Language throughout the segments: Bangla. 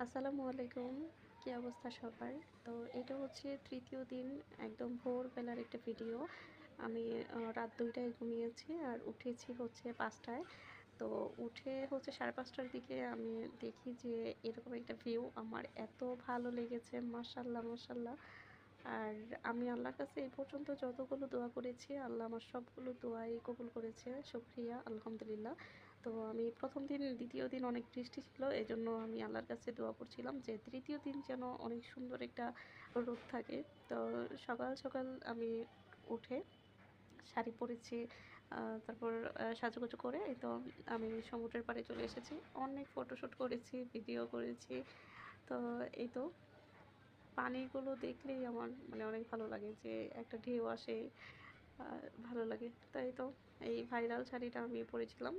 আসসালামু আলাইকুম। কি অবস্থা সবার? তো এটা হচ্ছে ৩য় দিন একদম ভোরবেলার একটা ভিডিও। আমি রাত ২ টায় ঘুমিয়েছি আর উঠেছি হচ্ছে ৫ টায়। তো উঠে হচ্ছে ৫:৩০ টার দিকে আমি দেখি যে এরকম একটা ভিউ আমার এত ভালো লেগেছে মাশাআল্লাহ, মাশাআল্লাহ। আর আমি আল্লাহর কাছে এই পর্যন্ত যতগুলো দোয়া করেছি আল্লাহ আমার সবগুলো দোয়াই কবুল করেছে। শুকরিয়া আলহামদুলিল্লাহ। তো আমি ১ম দিন, ২য় দিন অনেক বৃষ্টি ছিল। এজন্য আমি আল্লাহর কাছে দোয়া করছিলাম যে ৩য় দিন যেন অনেক সুন্দর একটা রোদ থাকে। তো সকাল, সকাল আমি উঠে শাড়ি পরেছি। তারপর সাজুগুজু করে এই তো আমি সমুদ্রের পাড়ে চলে এসেছি। অনেক ফটোশুট করেছি, ভিডিও করেছি। তো এই তো পানিগুলো দেখলেই আমার মানে অনেক ভালো লাগে যে একটা ঢেউ আসে, আ ভালো লাগে। তাই তো এই ভাইরাল শাড়িটা আমি পরেছিলাম।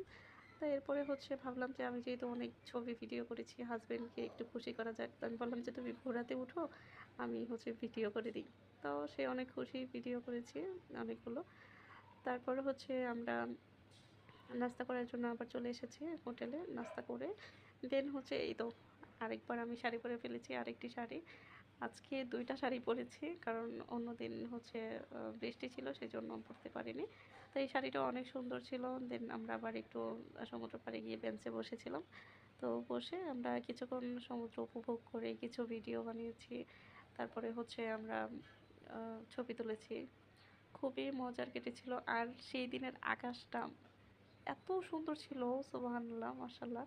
তো এরপরে হচ্ছে ভাবলাম যে আমি যেহেতু অনেক ছবি ভিডিও করেছি, হাসব্যান্ডকে একটু খুশি করা যাক। তো আমি বললাম যে, "তুমি ঘোড়াতে উঠো, আমি হচ্ছে ভিডিও করে দিই।" তো সে অনেক খুশি, ভিডিও করেছি অনেকগুলো। তারপরে হচ্ছে আমরা নাস্তা করার জন্য আবার চলে এসেছি হোটেলে। নাস্তা করে দেন হচ্ছে এই তো আরেকবার আমি শাড়ি পরে ফেলেছি, আরেকটি শাড়ি। আজকে ২ টা শাড়ি পরেছি। কারণ অন্যদিন হচ্ছে বৃষ্টি ছিল সেজন্য পরতে পারিনি। তো এই শাড়িটা অনেক সুন্দর ছিল। দেন আমরা আবার একটু সমুদ্র পাড়ে গিয়ে বেঞ্চে বসেছিলাম। তো বসে আমরা কিছুক্ষণ সমুদ্র উপভোগ করে কিছু ভিডিও বানিয়েছি। তারপরে হচ্ছে আমরা আ ছবি তুলেছি। খুবই মজার কেটেছিল। আর সেই দিনের আকাশটা এত সুন্দর ছিল সুবহানাল্লাহ, মাশাআল্লাহ।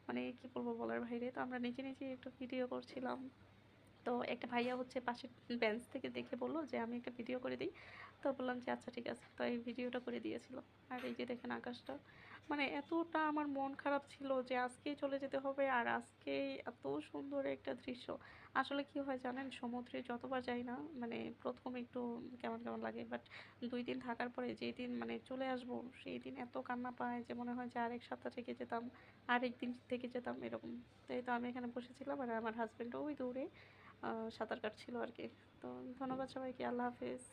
মানে কি বলবো বলার বাইরে। তো আমরা নিজে, নিজেই একটু ভিডিও করছিলাম। তো একটা ভাইয়া হচ্ছে পাশের বেঞ্চ থেকে দেখে বলল যে, "আমি একটা ভিডিও করে দেই।" তো বললাম যে, "আচ্ছা ঠিক আছে।" তো এই ভিডিওটা করে দিয়েছিল। আর এই যে দেখেন আকাশটা, মানে এতটা আমার মন খারাপ ছিল যে আজকেই চলে যেতে হবে আর আজকেই এত সুন্দর একটা দৃশ্য। আসলে কি হয় জানেন? সমুদ্রে যতবার যাই না মানে ১ম একটু কেমন, কেমন লাগে। বাট ২ দিন থাকার পরে যেদিন মানে চলে আসবো, সেই দিন এত কান্না পায় যে মনে হয় যে আরেক সপ্তাহ থেকে যেতাম, আরেকদিন থেকে যেতাম এরকম। তো এই তো আমি এখানে বসেছিলাম আর আমার হাসব্যান্ড ওই দূরে সাঁতার কাটছিল আরকি। তো ধন্যবাদ সবাইকে। আল্লাহ হাফেজ।